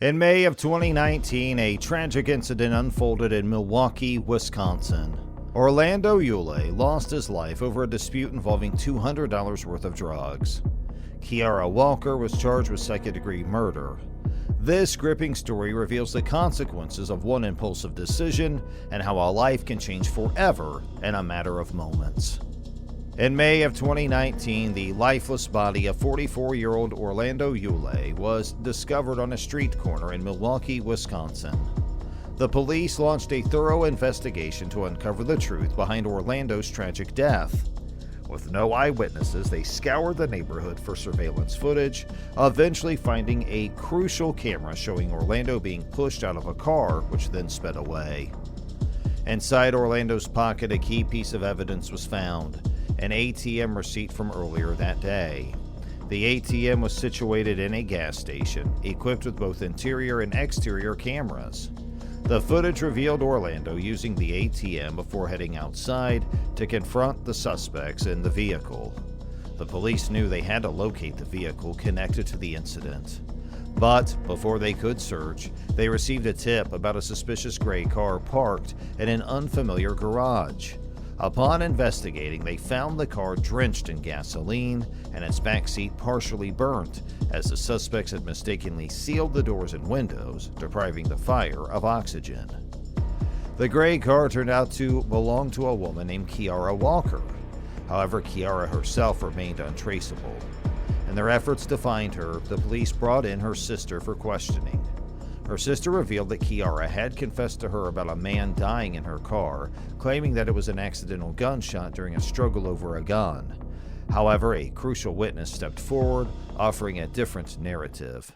In May of 2019, a tragic incident unfolded in Milwaukee, Wisconsin. Orlando Yule lost his life over a dispute involving $200 worth of drugs. Kiara Walker was charged with second-degree murder. This gripping story reveals the consequences of one impulsive decision and how a life can change forever in a matter of moments. In May of 2019, the lifeless body of 44-year-old Orlando Yule was discovered on a street corner in Milwaukee, Wisconsin. The police launched a thorough investigation to uncover the truth behind Orlando's tragic death. With no eyewitnesses, they scoured the neighborhood for surveillance footage, eventually finding a crucial camera showing Orlando being pushed out of a car, which then sped away. Inside Orlando's pocket, a key piece of evidence was found: an ATM receipt from earlier that day. The ATM was situated in a gas station, equipped with both interior and exterior cameras. The footage revealed Orlando using the ATM before heading outside to confront the suspects in the vehicle. The police knew they had to locate the vehicle connected to the incident. But before they could search, they received a tip about a suspicious gray car parked in an unfamiliar garage. Upon investigating, they found the car drenched in gasoline and its backseat partially burnt, as the suspects had mistakenly sealed the doors and windows, depriving the fire of oxygen. The gray car turned out to belong to a woman named Kiara Walker. However, Kiara herself remained untraceable. In their efforts to find her, the police brought in her sister for questioning. Her sister revealed that Kiara had confessed to her about a man dying in her car, claiming that it was an accidental gunshot during a struggle over a gun. However, a crucial witness stepped forward, offering a different narrative.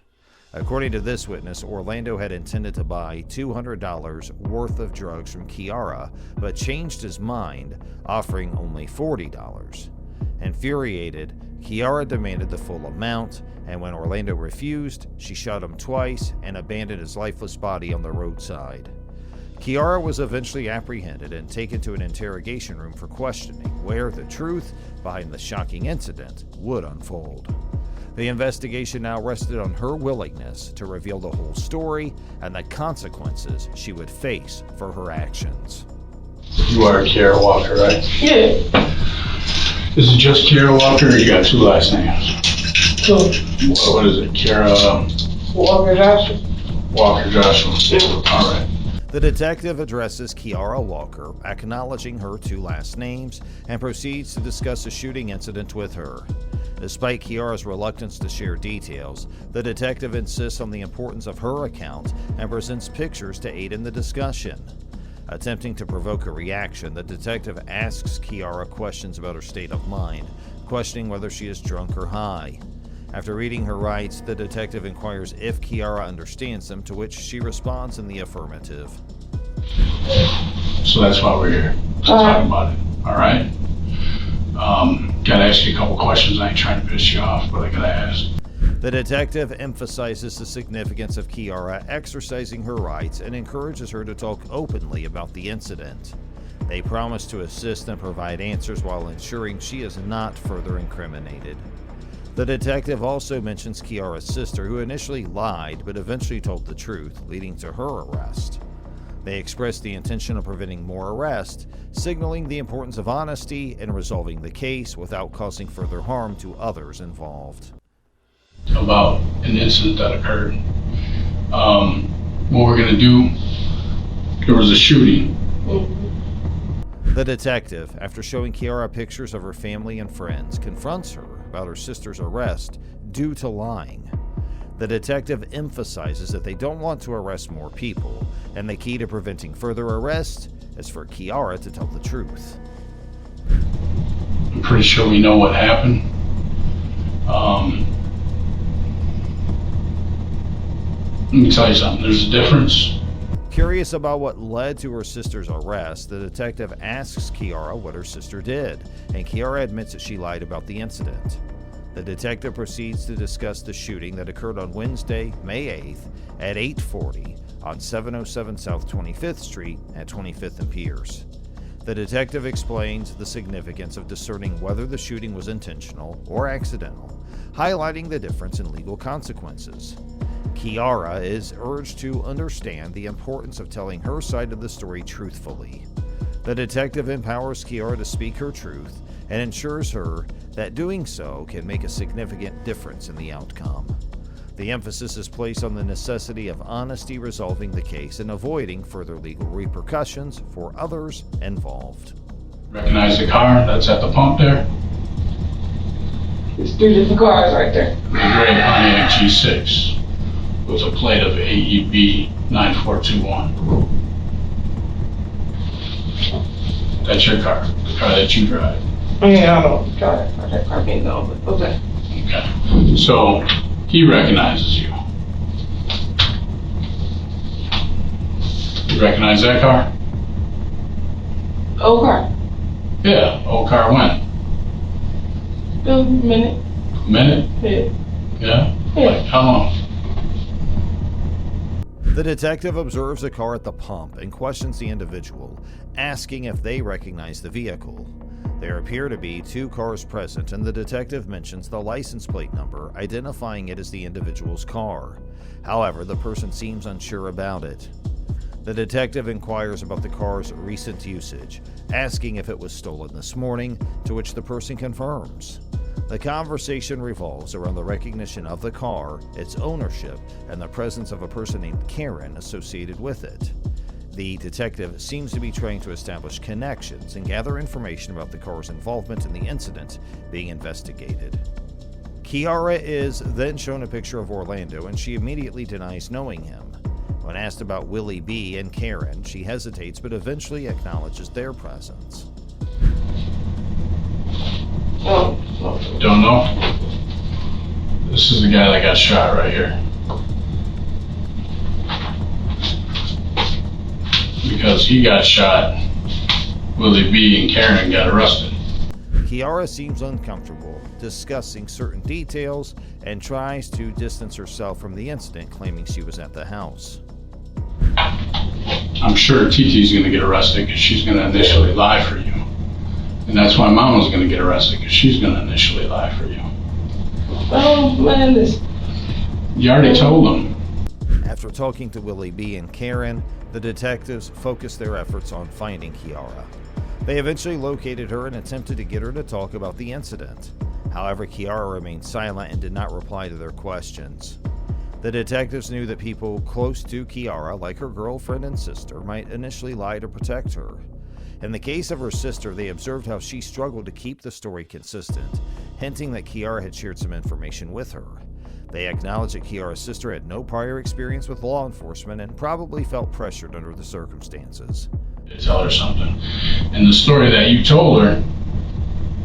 According to this witness, Orlando had intended to buy $200 worth of drugs from Kiara, but changed his mind, offering only $40. Infuriated, Kiara demanded the full amount, and when Orlando refused, she shot him twice and abandoned his lifeless body on the roadside. Kiara was eventually apprehended and taken to an interrogation room for questioning, where the truth behind the shocking incident would unfold. The investigation now rested on her willingness to reveal the whole story and the consequences she would face for her actions. You are Kiara Walker, right? Yeah. Is it just Kiara Walker, or you got two last names? Two. What is it, Kiara Walker Joshua. Walker Joshua? Yeah. All right. The detective addresses Kiara Walker, acknowledging her two last names, and proceeds to discuss a shooting incident with her. Despite Kiara's reluctance to share details, the detective insists on the importance of her account and presents pictures to aid in the discussion. Attempting to provoke a reaction, the detective asks Kiara questions about her state of mind, questioning whether she is drunk or high. After reading her rights, the detective inquires if Kiara understands them, to which she responds in the affirmative. So that's why we're here, to talk about it, all right? Gotta ask you a couple questions. I ain't trying to piss you off, but I gotta ask. The detective emphasizes the significance of Kiara exercising her rights and encourages her to talk openly about the incident. They promise to assist and provide answers while ensuring she is not further incriminated. The detective also mentions Kiara's sister, who initially lied but eventually told the truth, leading to her arrest. They express the intention of preventing more arrests, signaling the importance of honesty in resolving the case without causing further harm to others involved. About an incident that occurred. What we're gonna do, there was a shooting. The detective, after showing Kiara pictures of her family and friends, confronts her about her sister's arrest due to lying. The detective emphasizes that they don't want to arrest more people, and the key to preventing further arrests is for Kiara to tell the truth. I'm pretty sure we know what happened. Let me tell you something, there's a difference. Curious about what led to her sister's arrest, the detective asks Kiara what her sister did, and Kiara admits that she lied about the incident. The detective proceeds to discuss the shooting that occurred on Wednesday, May 8th at 8:40 on 707 South 25th Street at 25th and Pierce. The detective explains the significance of discerning whether the shooting was intentional or accidental, highlighting the difference in legal consequences. Kiara is urged to understand the importance of telling her side of the story truthfully. The detective empowers Kiara to speak her truth and ensures her that doing so can make a significant difference in the outcome. The emphasis is placed on the necessity of honesty resolving the case and avoiding further legal repercussions for others involved. Recognize the car that's at the pump there? There's 3 different cars right there. The gray Pontiac G6 with a plate of AEB 9421. That's your car, the car that you drive. Yeah, I don't try that car being known, but okay. Okay. So he recognizes you. You recognize that car? Old car. Yeah, old car when? A minute. A minute? Yeah. Yeah? Yeah. Like, how long? The detective observes a car at the pump and questions the individual, asking if they recognize the vehicle. There appear to be 2 cars present, and the detective mentions the license plate number, identifying it as the individual's car. However, the person seems unsure about it. The detective inquires about the car's recent usage, asking if it was stolen this morning, to which the person confirms. The conversation revolves around the recognition of the car, its ownership, and the presence of a person named Karen associated with it. The detective seems to be trying to establish connections and gather information about the car's involvement in the incident being investigated. Kiara is then shown a picture of Orlando, and she immediately denies knowing him. When asked about Willie B. and Karen, she hesitates but eventually acknowledges their presence. Don't know? This is the guy that got shot right here. Because he got shot, Willie B. and Karen got arrested. Kiara seems uncomfortable discussing certain details and tries to distance herself from the incident, claiming she was at the house. I'm sure TT's going to get arrested because she's going to initially lie for you. And that's why Mama's going to get arrested because she's going to initially lie for you. Oh, man, this. You already told them. After talking to Willie B. and Karen, the detectives focused their efforts on finding Kiara. They eventually located her and attempted to get her to talk about the incident. However, Kiara remained silent and did not reply to their questions. The detectives knew that people close to Kiara, like her girlfriend and sister, might initially lie to protect her. In the case of her sister, they observed how she struggled to keep the story consistent, hinting that Kiara had shared some information with her. They acknowledged that Kiara's sister had no prior experience with law enforcement and probably felt pressured under the circumstances. To tell her something. And the story that you told her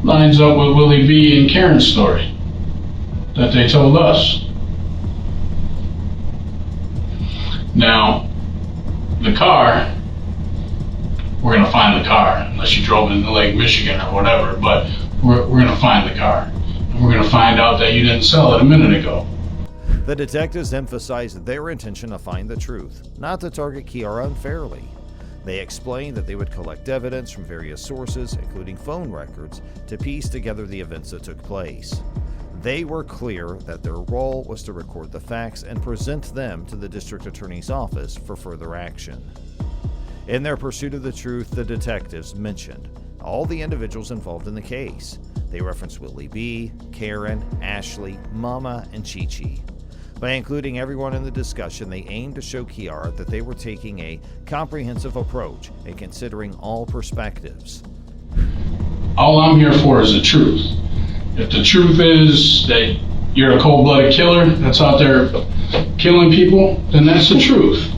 lines up with Willie B. and Karen's story that they told us. Now, the car, we're going to find the car, unless you drove into Lake Michigan or whatever, but we're going to find the car. And we're going to find out that you didn't sell it a minute ago. The detectives emphasized their intention to find the truth, not to target Kiara unfairly. They explained that they would collect evidence from various sources, including phone records, to piece together the events that took place. They were clear that their role was to record the facts and present them to the district attorney's office for further action. In their pursuit of the truth, the detectives mentioned all the individuals involved in the case. They referenced Willie B., Karen, Ashley, Mama, and Chi-Chi. By including everyone in the discussion, they aimed to show Kiara that they were taking a comprehensive approach and considering all perspectives. All I'm here for is the truth. If the truth is that you're a cold-blooded killer that's out there killing people, then that's the truth.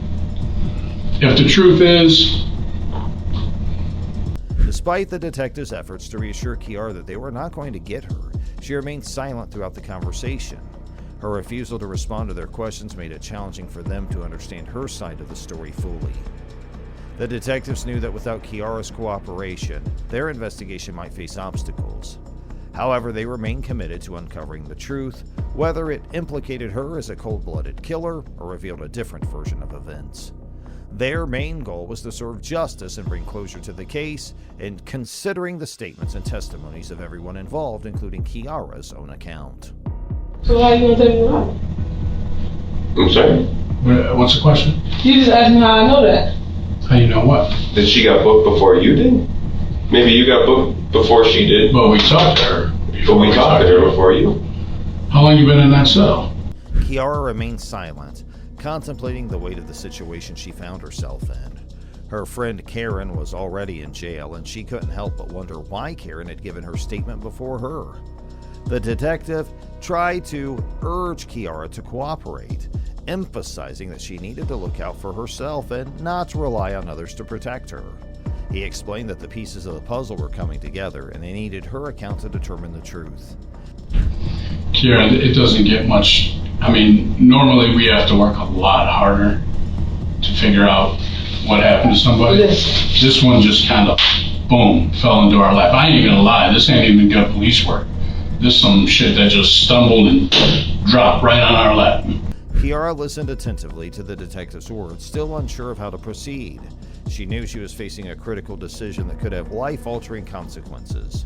If the truth is... Despite the detectives' efforts to reassure Kiara that they were not going to get her, she remained silent throughout the conversation. Her refusal to respond to their questions made it challenging for them to understand her side of the story fully. The detectives knew that without Kiara's cooperation, their investigation might face obstacles. However, they remained committed to uncovering the truth, whether it implicated her as a cold-blooded killer or revealed a different version of events. Their main goal was to serve justice and bring closure to the case, and considering the statements and testimonies of everyone involved, including Kiara's own account. So how you gonna take me out? I'm sorry? What's the question? You just asked me how I know that. How you know what? That she got booked before you did? Maybe you got booked before she did. But we talked to her. But we talked to her before you. How long you been in that cell? Kiara remained silent, contemplating the weight of the situation she found herself in. Her friend Karen was already in jail, and she couldn't help but wonder why Karen had given her statement before her. The detective tried to urge Kiara to cooperate, emphasizing that she needed to look out for herself and not rely on others to protect her. He explained that the pieces of the puzzle were coming together and they needed her account to determine the truth. Kieran, it doesn't get much. I mean, normally we have to work a lot harder to figure out what happened to somebody. This one just kind of, boom, fell into our lap. I ain't even gonna lie, this ain't even good police work. This some shit that just stumbled and dropped right on our lap. Kiara listened attentively to the detective's words, still unsure of how to proceed. She knew she was facing a critical decision that could have life-altering consequences.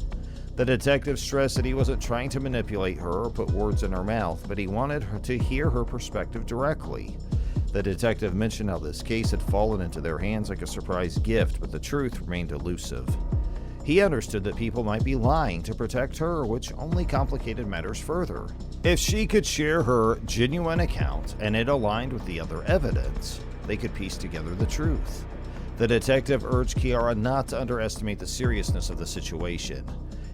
The detective stressed that he wasn't trying to manipulate her or put words in her mouth, but he wanted her to hear her perspective directly. The detective mentioned how this case had fallen into their hands like a surprise gift, but the truth remained elusive. He understood that people might be lying to protect her, which only complicated matters further. If she could share her genuine account and it aligned with the other evidence, they could piece together the truth. The detective urged Kiara not to underestimate the seriousness of the situation.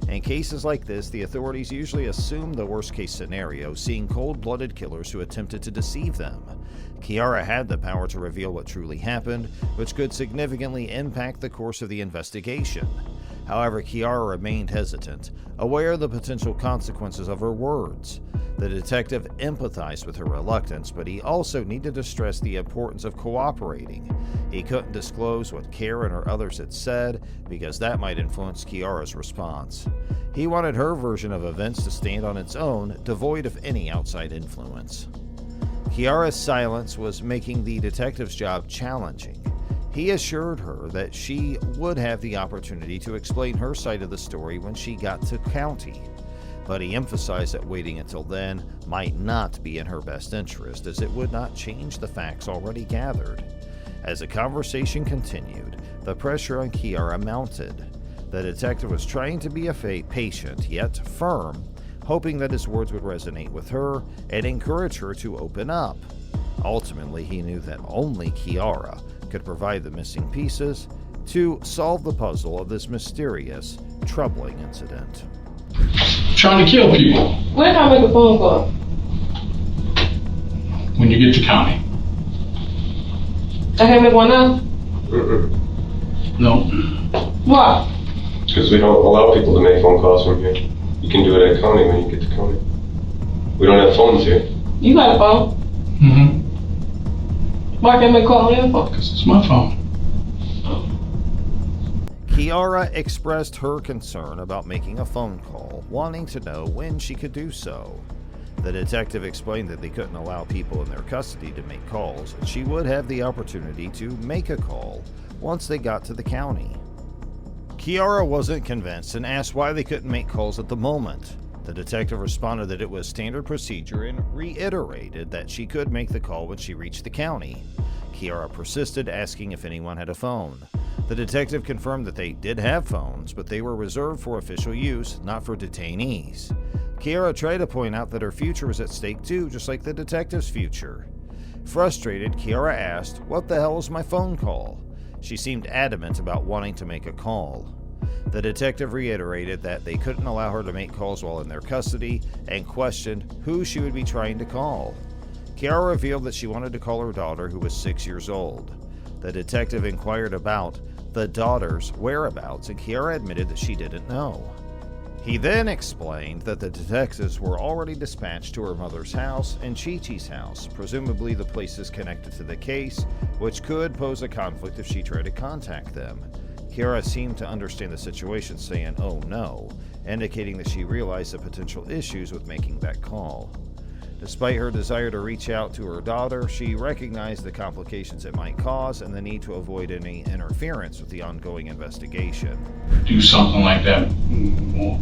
In cases like this, the authorities usually assume the worst-case scenario, seeing cold-blooded killers who attempted to deceive them. Kiara had the power to reveal what truly happened, which could significantly impact the course of the investigation. However, Kiara remained hesitant, aware of the potential consequences of her words. The detective empathized with her reluctance, but he also needed to stress the importance of cooperating. He couldn't disclose what Karen or others had said because that might influence Kiara's response. He wanted her version of events to stand on its own, devoid of any outside influence. Kiara's silence was making the detective's job challenging. He assured her that she would have the opportunity to explain her side of the story when she got to county, but he emphasized that waiting until then might not be in her best interest, as it would not change the facts already gathered. As the conversation continued, the pressure on Kiara mounted. The detective was trying to be patient yet firm, hoping that his words would resonate with her and encourage her to open up. Ultimately, he knew that only Kiara could provide the missing pieces to solve the puzzle of this mysterious, troubling incident. Trying to kill people. When can I make a phone call? When you get to county. I can't make one now? No. Why? Because we don't allow people to make phone calls from here. You can do it at county when you get to county. We don't have phones here. You got a phone? Mm-hmm. Why can't I make a call on your phone? Because it's my phone. Kiara expressed her concern about making a phone call, wanting to know when she could do so. The detective explained that they couldn't allow people in their custody to make calls, and she would have the opportunity to make a call once they got to the county. Kiara wasn't convinced and asked why they couldn't make calls at the moment. The detective responded that it was standard procedure and reiterated that she could make the call when she reached the county. Kiara persisted, asking if anyone had a phone. The detective confirmed that they did have phones, but they were reserved for official use, not for detainees. Kiara tried to point out that her future was at stake too, just like the detective's future. Frustrated, Kiara asked, "What the hell is my phone call?" She seemed adamant about wanting to make a call. The detective reiterated that they couldn't allow her to make calls while in their custody and questioned who she would be trying to call. Kiara revealed that she wanted to call her daughter, who was 6 years old. The detective inquired about the daughter's whereabouts, and Kiara admitted that she didn't know. He then explained that the detectives were already dispatched to her mother's house and Chi-Chi's house, presumably the places connected to the case, which could pose a conflict if she tried to contact them. Kiara seemed to understand the situation, saying, "Oh no," indicating that she realized the potential issues with making that call. Despite her desire to reach out to her daughter, she recognized the complications it might cause and the need to avoid any interference with the ongoing investigation. Do something like that, we'll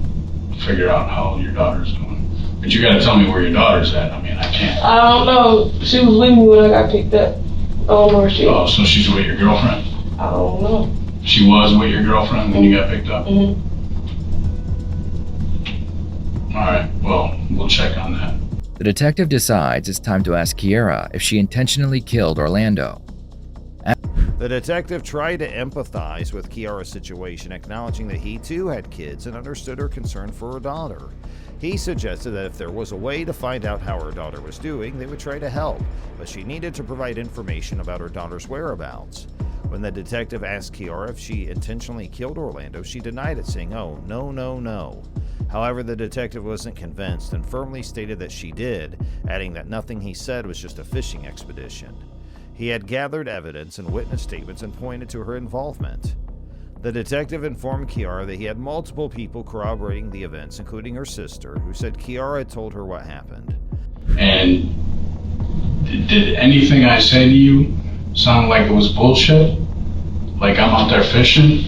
figure out how your daughter's doing. But you gotta tell me where your daughter's at. I mean, I can't. I don't know. She was with me when I got picked up. I don't know where she is. Oh, so she's with your girlfriend? I don't know. She was with your girlfriend when you got picked up? Mm-hmm. Alright, well, we'll check on that. The detective decides it's time to ask Kiara if she intentionally killed Orlando. The detective tried to empathize with Kiara's situation, acknowledging that he too had kids and understood her concern for her daughter. He suggested that if there was a way to find out how her daughter was doing, they would try to help, but she needed to provide information about her daughter's whereabouts. When the detective asked Kiara if she intentionally killed Orlando, she denied it, saying, "Oh, no, no, no." However, the detective wasn't convinced and firmly stated that she did, adding that nothing he said was just a fishing expedition. He had gathered evidence and witness statements and pointed to her involvement. The detective informed Kiara that he had multiple people corroborating the events, including her sister, who said Kiara had told her what happened. And did anything I say to you sound like it was bullshit? Like I'm out there fishing?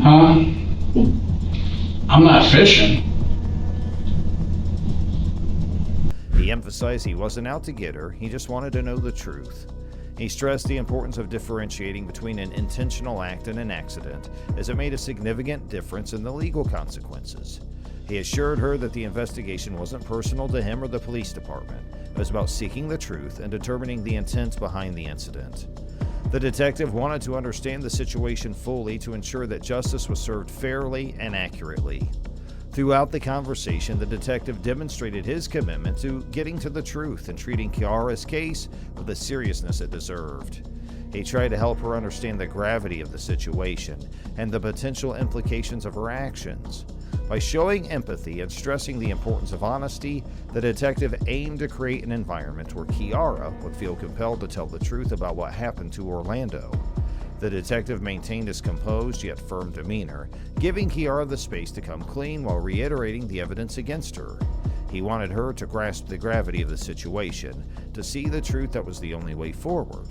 Huh? I'm not fishing. He emphasized he wasn't out to get her, he just wanted to know the truth. He stressed the importance of differentiating between an intentional act and an accident, as it made a significant difference in the legal consequences. He assured her that the investigation wasn't personal to him or the police department. It was about seeking the truth and determining the intent behind the incident. The detective wanted to understand the situation fully to ensure that justice was served fairly and accurately. Throughout the conversation, the detective demonstrated his commitment to getting to the truth and treating Kiara's case with the seriousness it deserved. He tried to help her understand the gravity of the situation and the potential implications of her actions. By showing empathy and stressing the importance of honesty, the detective aimed to create an environment where Kiara would feel compelled to tell the truth about what happened to Orlando. The detective maintained his composed yet firm demeanor, giving Kiara the space to come clean while reiterating the evidence against her. He wanted her to grasp the gravity of the situation, to see the truth that was the only way forward.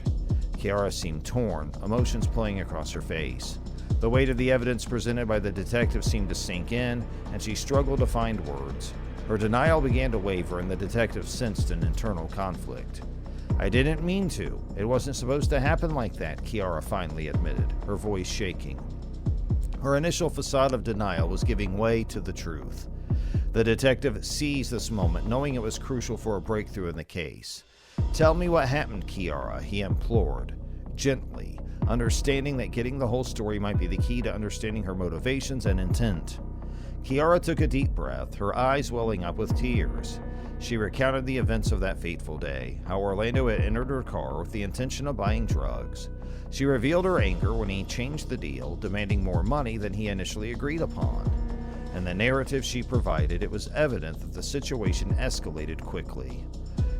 Kiara seemed torn, emotions playing across her face. The weight of the evidence presented by the detective seemed to sink in, and she struggled to find words. Her denial began to waver, and the detective sensed an internal conflict. "I didn't mean to. It wasn't supposed to happen like that," Kiara finally admitted, her voice shaking. Her initial facade of denial was giving way to the truth. The detective seized this moment, knowing it was crucial for a breakthrough in the case. "Tell me what happened, Kiara," he implored, gently, understanding that getting the whole story might be the key to understanding her motivations and intent. Kiara took a deep breath, her eyes welling up with tears. She recounted the events of that fateful day, how Orlando had entered her car with the intention of buying drugs. She revealed her anger when he changed the deal, demanding more money than he initially agreed upon. In the narrative she provided, it was evident that the situation escalated quickly.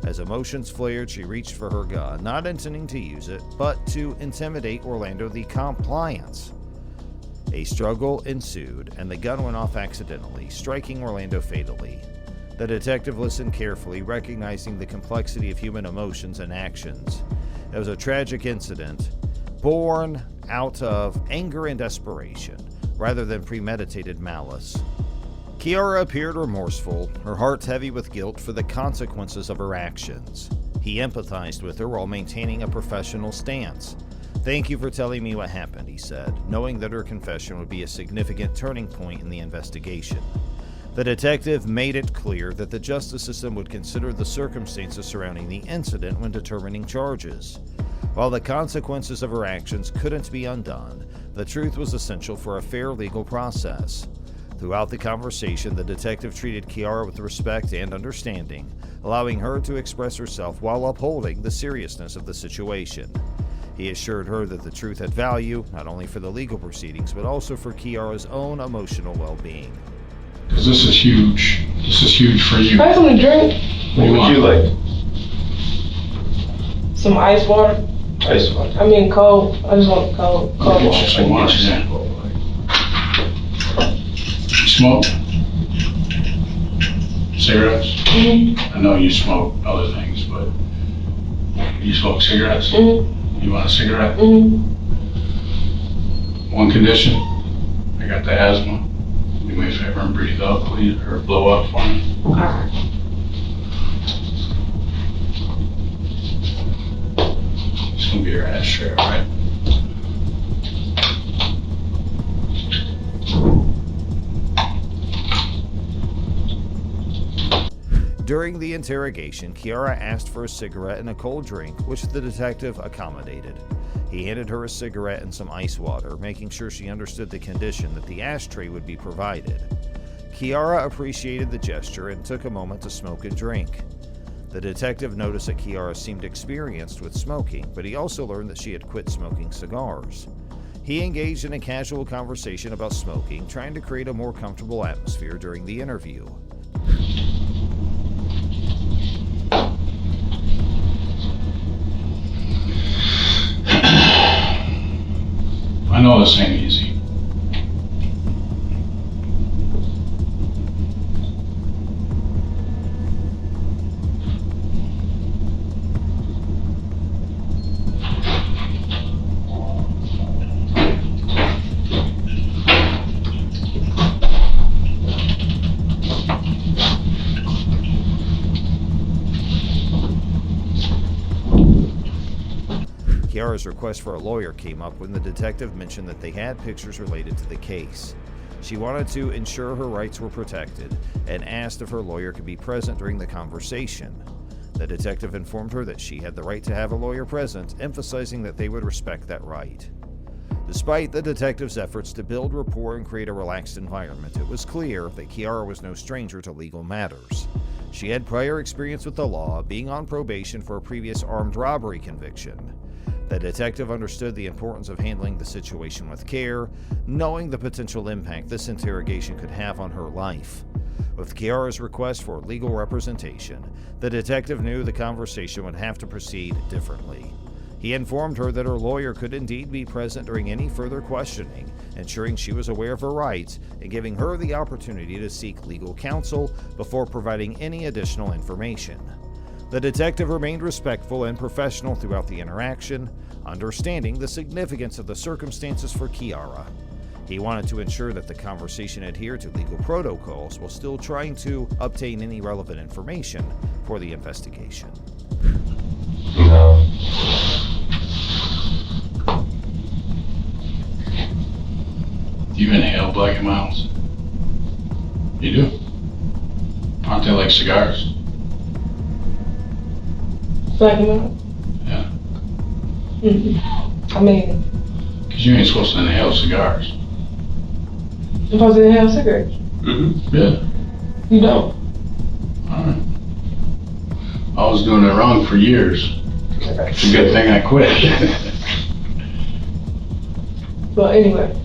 As emotions flared, she reached for her gun, not intending to use it, but to intimidate Orlando the compliance. A struggle ensued, and the gun went off accidentally, striking Orlando fatally. The detective listened carefully, recognizing the complexity of human emotions and actions. It was a tragic incident, born out of anger and desperation, rather than premeditated malice. Kiara appeared remorseful, her heart heavy with guilt for the consequences of her actions. He empathized with her while maintaining a professional stance. "Thank you for telling me what happened," he said, knowing that her confession would be a significant turning point in the investigation. The detective made it clear that the justice system would consider the circumstances surrounding the incident when determining charges. While the consequences of her actions couldn't be undone, the truth was essential for a fair legal process. Throughout the conversation, the detective treated Kiara with respect and understanding, allowing her to express herself while upholding the seriousness of the situation. He assured her that the truth had value, not only for the legal proceedings, but also for Kiara's own emotional well-being. Because this is huge. This is huge for you. I have something to drink. What would you like? Some ice water. Ice water. I mean cold. I just want cold Get you water. some water, yeah. You smoke? Cigarettes? Mm-hmm. I know you smoke other things, but you smoke cigarettes? Mm-hmm. You want a cigarette? Mm-hmm. One condition, I got the asthma. Do me a favor and breathe out, please, or blow up for me. Alright. It's gonna be your ashtray, alright? During the interrogation, Kiara asked for a cigarette and a cold drink, which the detective accommodated. He handed her a cigarette and some ice water, making sure she understood the condition that the ashtray would be provided. Kiara appreciated the gesture and took a moment to smoke and drink. The detective noticed that Kiara seemed experienced with smoking, but he also learned that she had quit smoking cigars. He engaged in a casual conversation about smoking, trying to create a more comfortable atmosphere during the interview. I know this ain't easy. Kiara's request for a lawyer came up when the detective mentioned that they had pictures related to the case. She wanted to ensure her rights were protected and asked if her lawyer could be present during the conversation. The detective informed her that she had the right to have a lawyer present, emphasizing that they would respect that right. Despite the detective's efforts to build rapport and create a relaxed environment, it was clear that Kiara was no stranger to legal matters. She had prior experience with the law, being on probation for a previous armed robbery conviction. The detective understood the importance of handling the situation with care, knowing the potential impact this interrogation could have on her life. With Kiara's request for legal representation, the detective knew the conversation would have to proceed differently. He informed her that her lawyer could indeed be present during any further questioning, ensuring she was aware of her rights and giving her the opportunity to seek legal counsel before providing any additional information. The detective remained respectful and professional throughout the interaction, understanding the significance of the circumstances for Kiara. He wanted to ensure that the conversation adhered to legal protocols while still trying to obtain any relevant information for the investigation. No. Do you inhale black and milds? You do? Aren't they like cigars? Black and white? Yeah. I mean, Because you ain't supposed to inhale cigars. I'm supposed to inhale cigarettes. Mm-hmm. Yeah. You don't. Alright. I was doing it wrong for years. It's a good thing I quit. But anyway.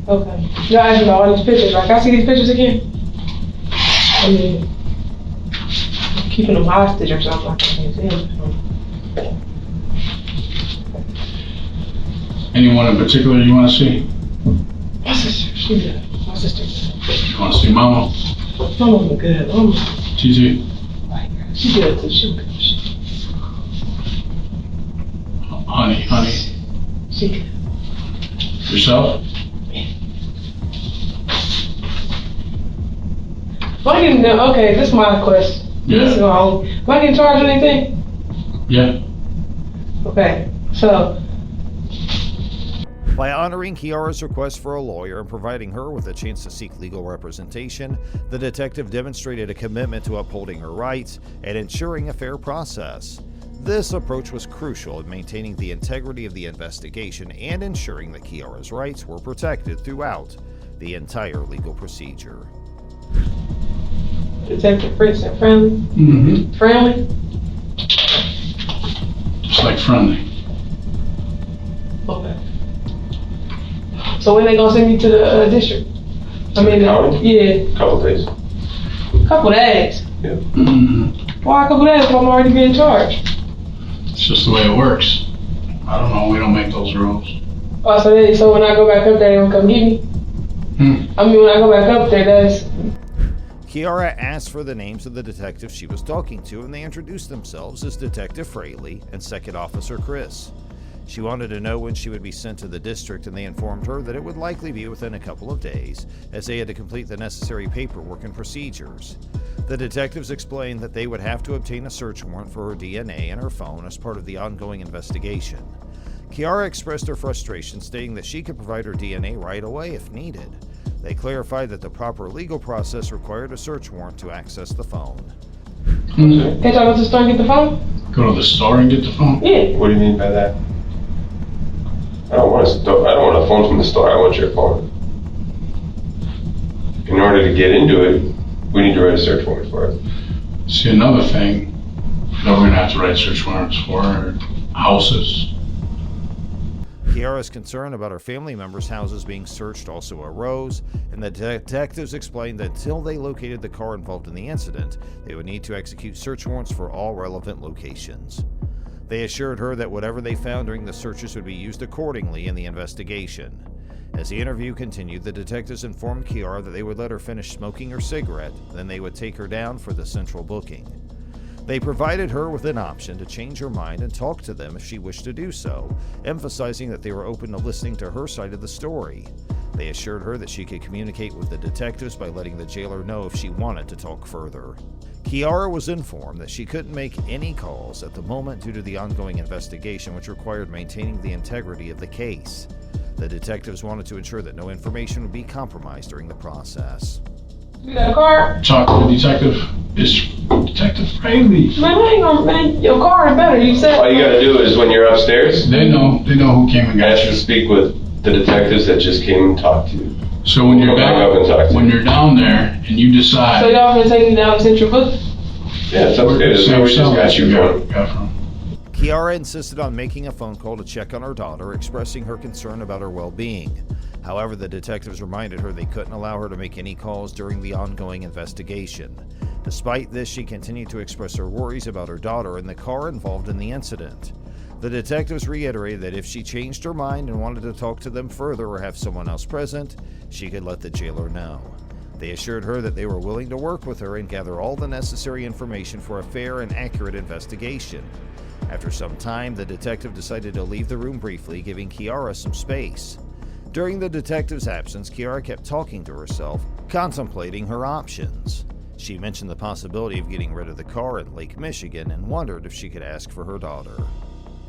Okay. Y'all asked me about all these pictures. Like, I see these pictures again. I mean, I'm keeping them hostage or something. I can't see them. Anyone in particular you want to see? My sister. She's good. My sister. You want to see Mama? My mama good. Mama. TT? She good too. She good. Honey. She good. Yourself? Okay, this is my question. Yeah. This is my own. Am I getting charged with anything? Yeah. Okay, so. By honoring Kiara's request for a lawyer and providing her with a chance to seek legal representation, the detective demonstrated a commitment to upholding her rights and ensuring a fair process. This approach was crucial in maintaining the integrity of the investigation and ensuring that Kiara's rights were protected throughout the entire legal procedure. Detective Fritz and friendly? Mm-hmm. Friendly? Just like friendly. Okay. So when they gonna send me to the district? I mean, county? Yeah. Couple days. Couple days? Yeah. Mm-hmm. Why a couple days if I'm already being charged? It's just the way it works. I don't know, we don't make those rules. Oh, so when I go back up there, they don't come get me? I mean, when I go back up there, that's... Kiara asked for the names of the detectives she was talking to, and they introduced themselves as Detective Fraley and Second Officer Chris. She wanted to know when she would be sent to the district, and they informed her that it would likely be within a couple of days, as they had to complete the necessary paperwork and procedures. The detectives explained that they would have to obtain a search warrant for her DNA and her phone as part of the ongoing investigation. Kiara expressed her frustration, stating that she could provide her DNA right away if needed. They clarified that the proper legal process required a search warrant to access the phone. Can't y'all go to the store and get the phone? Go to the store and get the phone? Yeah. What do you mean by that? I don't want a phone from the store. I want your phone. In order to get into it, we need to write a search warrant for it. See, another thing that we're gonna have to write search warrants for are houses. Kiara's concern about her family members' houses being searched also arose, and the detectives explained that until they located the car involved in the incident, they would need to execute search warrants for all relevant locations. They assured her that whatever they found during the searches would be used accordingly in the investigation. As the interview continued, the detectives informed Kiara that they would let her finish smoking her cigarette, then they would take her down for the central booking. They provided her with an option to change her mind and talk to them if she wished to do so, emphasizing that they were open to listening to her side of the story. They assured her that she could communicate with the detectives by letting the jailer know if she wanted to talk further. Kiara was informed that she couldn't make any calls at the moment due to the ongoing investigation, which required maintaining the integrity of the case. The detectives wanted to ensure that no information would be compromised during the process. You got a car? Talk to the detective. It's Detective Fraley. Man, I ain't gonna, man, your car is better. You said. All you gotta do is when you're upstairs, They know who came and got ask you. to speak with the detectives that just came and talked to you. So when you're Go back up and talk back, to when me. you're down there and you decide. So y'all gonna take me down to Central Book? Yeah, it's upstairs. That's where we just got you from. got from. Kiara insisted on making a phone call to check on her daughter, expressing her concern about her well-being. However, the detectives reminded her they couldn't allow her to make any calls during the ongoing investigation. Despite this, she continued to express her worries about her daughter and the car involved in the incident. The detectives reiterated that if she changed her mind and wanted to talk to them further or have someone else present, she could let the jailer know. They assured her that they were willing to work with her and gather all the necessary information for a fair and accurate investigation. After some time, the detective decided to leave the room briefly, giving Kiara some space. During the detective's absence, Kiara kept talking to herself, contemplating her options. She mentioned the possibility of getting rid of the car in Lake Michigan and wondered if she could ask for her daughter.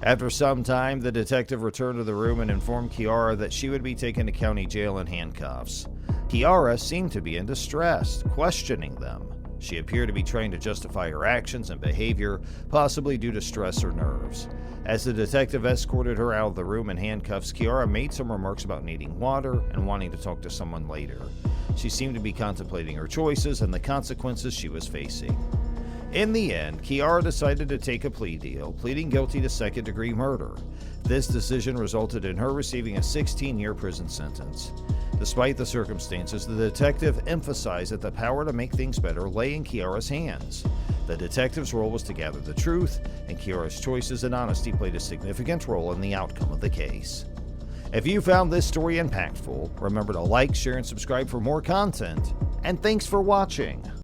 After some time, the detective returned to the room and informed Kiara that she would be taken to county jail in handcuffs. Kiara seemed to be in distress, questioning them. She appeared to be trying to justify her actions and behavior, possibly due to stress or nerves. As the detective escorted her out of the room in handcuffs, Kiara made some remarks about needing water and wanting to talk to someone later. She seemed to be contemplating her choices and the consequences she was facing. In the end, Kiara decided to take a plea deal, pleading guilty to second-degree murder. This decision resulted in her receiving a 16-year prison sentence. Despite the circumstances, the detective emphasized that the power to make things better lay in Kiara's hands. The detective's role was to gather the truth, and Kiara's choices and honesty played a significant role in the outcome of the case. If you found this story impactful, remember to like, share, and subscribe for more content, and thanks for watching.